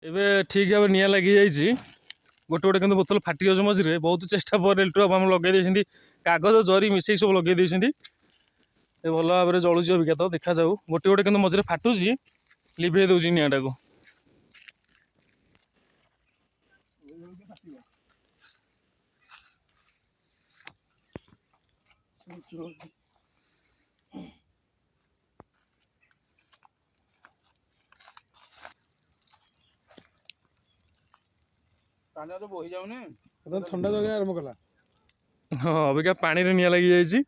ଏବେ ଠିକ୍ ଭାବେ ନିଆଁ ଲାଗିଯାଇଛି। ଗୋଟେ ଗୋଟେ କିନ୍ତୁ ବୋତଲ ଫାଟି ଯାଉଛି ମଝିରେ। ବହୁତ ଚେଷ୍ଟା ପରେ ଏଲକ୍ଟ୍ରି ବାବୁ ଆମର ଲଗେଇ ଦେଇଛନ୍ତି, କାଗଜ ଜରି ମିଶେଇକି ସବୁ ଲଗେଇ ଦେଇଛନ୍ତି। ଏ ଭଲ ଭାବରେ ଜଳୁଛି ଅବିକା ତ ଦେଖାଯାଉ। ଗୋଟେ ଗୋଟେ କିନ୍ତୁ ମଝିରେ ଫାଟୁଛି, ଲିଭେଇ ଦେଉଛି ନିଆଁଟାକୁ। ବୋହି ଯାଉନି ଥଣ୍ଡା ଜଳିଆ ଆରମ୍ଭ କଲା। ହଁ ଅବିକା ପାଣିରେ ନିଆଁ ଲାଗିଯାଇଛି।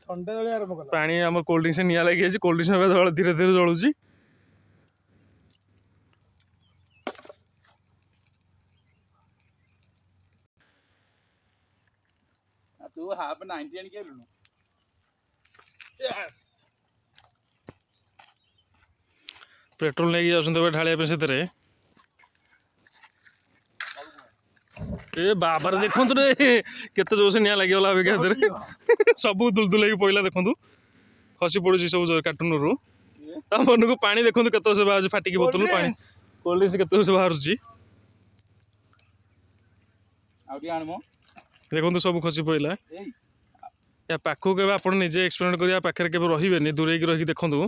ଥଣ୍ଡା ଜଳିଆ ଆରମ୍ଭ କଲା। ପାଣି ଆମ କୋଲ୍ଡ ଡ୍ରିଙ୍କସରେ ନିଆଁ ଲାଗିଯାଇଛି। କୋଲ୍ଡ ଡ୍ରିଙ୍କସ ଏବେ ଧୀରେ ଧୀରେ ଜଳୁଛି। ତୁ ହାଫ୍ 90 ଆଣିକି ଆଇଲୁଣୁ। ପେଟ୍ରୋଲ ନେଇକି ଯାଉଛନ୍ତି ଏବେ ଢାଳିବା ପାଇଁ ସେଥିରେ। ଏ ବାବାରେ ଦେଖନ୍ତୁ ରେ, କେତେ ଜୋରସେ ନିଆଁ ଲାଗିଗଲା ଅବିକା ସେଥିରେ। ସବୁ ଦୁଲଦୁଲ ହେଇକି ପଇଲା ଦେଖନ୍ତୁ, ଖସି ପଡୁଛି ସବୁ କାର୍ଟୁନରୁ। ତା ମନକୁ ପାଣି ଦେଖନ୍ତୁ କେତେ ଜୋରସେ ବାହାରୁଛି, ଫାଟିକି ବୋତଲରୁ ପାଣି କୋଲ୍ଡ ଡ୍ରିଙ୍କସ କେତେ ଜୋରସେ ବାହାରୁଛି। ଆଉ ଟିକେ ଆଣମ। ଦେଖନ୍ତୁ ସବୁ ଖସି ପଇଲା। ୟା ପାଖକୁ କେବେ ଆପଣ ନିଜେ ଏକ୍ସପେରିମେଣ୍ଟ କରିବା, ପାଖରେ କେବେ ରହିବେନି, ଦୂରେଇକି ରହିକି ଦେଖନ୍ତୁ।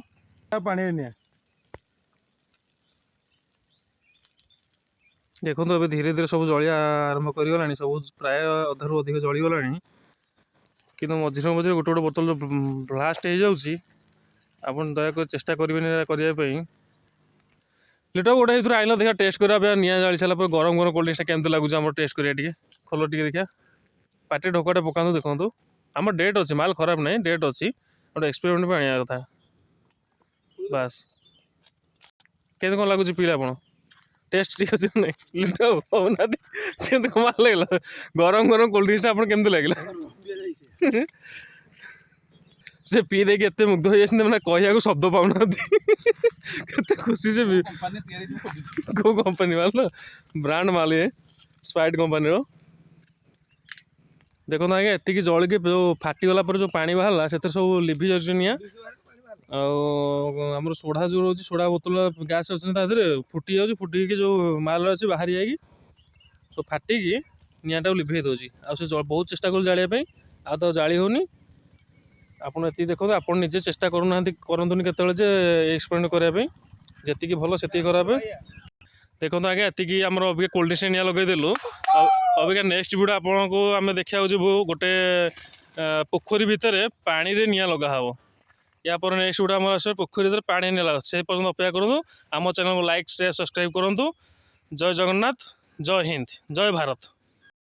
ପାଣିରେ ନିଆଁ ଦେଖନ୍ତୁ ଏବେ ଧୀରେ ଧୀରେ ସବୁ ଜଳିବା ଆରମ୍ଭ କରିଗଲାଣି। ସବୁ ପ୍ରାୟ ଅଧାରୁ ଅଧିକ ଜଳିଗଲାଣି। କିନ୍ତୁ ମଝିରେ ମଝିରେ ଗୋଟେ ଗୋଟେ ବୋତଲ ବ୍ଲାଷ୍ଟ ହେଇଯାଉଛି। ଆପଣ ଦୟାକରି ଚେଷ୍ଟା କରିବେନି କରିବା ପାଇଁ। ଲିଟର ଗୋଟେ ଏଇଥିରୁ ଆଇନ ଦେଖିବା ଟେଷ୍ଟ କରିବା ପାଇଁ। ନିଆଁ ଜାଳି ସାରିଲା ପରେ ଗରମ ଗରମ କୋଲ୍ଡ ଡ୍ରିଙ୍କସଟା କେମିତି ଲାଗୁଛି ଆମର ଟେଷ୍ଟ କରିବା ଟିକେ। ଖୋଲ ଟିକେ ଦେଖିବା, ପାଟି ଢୋକଟେ ପକାନ୍ତୁ ଦେଖନ୍ତୁ। ଆମର ଡେଟ୍ ଅଛି, ମାଲ ଖରାପ ନାହିଁ, ଡେଟ୍ ଅଛି। ଗୋଟେ ଏକ୍ସପେରିମେଣ୍ଟ ପାଇଁ ଆଣିବା କଥା ବାସ୍। କେମିତି କ'ଣ ଲାଗୁଛି ପିଇଲେ ଆପଣ? ଟେଷ୍ଟ ଠିକ୍ ଅଛି ନା ନାହିଁ? ଲିଟର ହଉନାହାନ୍ତି କେମିତି କ'ଣ ମାଲ ଲାଗିଲା? ଗରମ ଗରମ କୋଲ୍ଡ ଡ୍ରିଙ୍କସଟା ଆପଣ କେମିତି ଲାଗିଲା? ସେ ପିଇ ଦେଇକି ଏତେ ମୁଗ୍ଧ ହେଇଯାଇଛନ୍ତି, ମାନେ କହିବାକୁ ଶବ୍ଦ ପାଉନାହାନ୍ତି। କେତେ ଖୁସି ସେ ବି। କୋଉ କମ୍ପାନୀ ମାଲ? ବ୍ରାଣ୍ଡ ମାଲ ଇଏ, ସ୍ପ୍ରାଇଟ୍ କମ୍ପାନୀର। ଦେଖନ୍ତୁ ଆଜ୍ଞା, ଏତିକି ଜଳିକି ଯେଉଁ ଫାଟିଗଲା ପରେ ଯେଉଁ ପାଣି ବାହାରିଲା, ସେଥିରେ ସବୁ ଲିଭି ଯାଉଛି ନିଆଁ। ଆଉ ଆମର ସୋଢ଼ା ଯେଉଁ ରହୁଛି, ସୋଢ଼ା ବୋତଲ ଗ୍ୟାସ୍ ଅଛି ତା ଦେହରେ ଫୁଟି ଯାଉଛି। ଫୁଟିକି ଯେଉଁ ମାଲ ଅଛି ବାହାରି ଯାଇକି ସବୁ ଫାଟିକି ନିଆଁଟାକୁ ଲିଭେଇ ଦେଉଛି। ଆଉ ସେ ବହୁତ ଚେଷ୍ଟା କରୁଛି ଜାଳିବା ପାଇଁ, ଆଉ ତ ଜାଳି ହେଉନି। ଆପଣ ଏତିକି ଦେଖନ୍ତୁ, ଆପଣ ନିଜେ ଚେଷ୍ଟା କରନ୍ତୁନି କେତେବେଳେ ଯେ ଏକ୍ସପେରିମେଣ୍ଟ କରିବା ପାଇଁ। ଯେତିକି ଭଲ ସେତିକି ଖରାପ। ଦେଖନ୍ତୁ ଆଜ୍ଞା, ଏତିକି ଆମର ଅବିକା କୋଲ୍ଡ ଡ୍ରିଙ୍କସ ନିଆଁ ଲଗେଇଦେଲୁ। ଆଉ ଅବିକା ନେକ୍ସଟ ଭିଡ଼ିଓ ଆପଣଙ୍କୁ ଆମେ ଦେଖିବାକୁ ଯିବୁ ଗୋଟେ ପୋଖରୀ ଭିତରେ ପାଣିରେ ନିଆଁ ଲଗାହେବ। ୟା ପରେ ନେକ୍ସଟ ଭିଡ଼ିଓ ଆମର ଆସିବ ପୋଖରୀ ଭିତରେ ପାଣି ନିଆଁ ଲଗାହେବ। ସେ ପର୍ଯ୍ୟନ୍ତ ଅପେକ୍ଷା କରନ୍ତୁ। ଆମ ଚ୍ୟାନେଲକୁ ଲାଇକ୍, ସେୟାର, ସବସ୍କ୍ରାଇବ୍ କରନ୍ତୁ। ଜୟ ଜଗନ୍ନାଥ, ଜୟ ହିନ୍ଦ, ଜୟ ଭାରତ।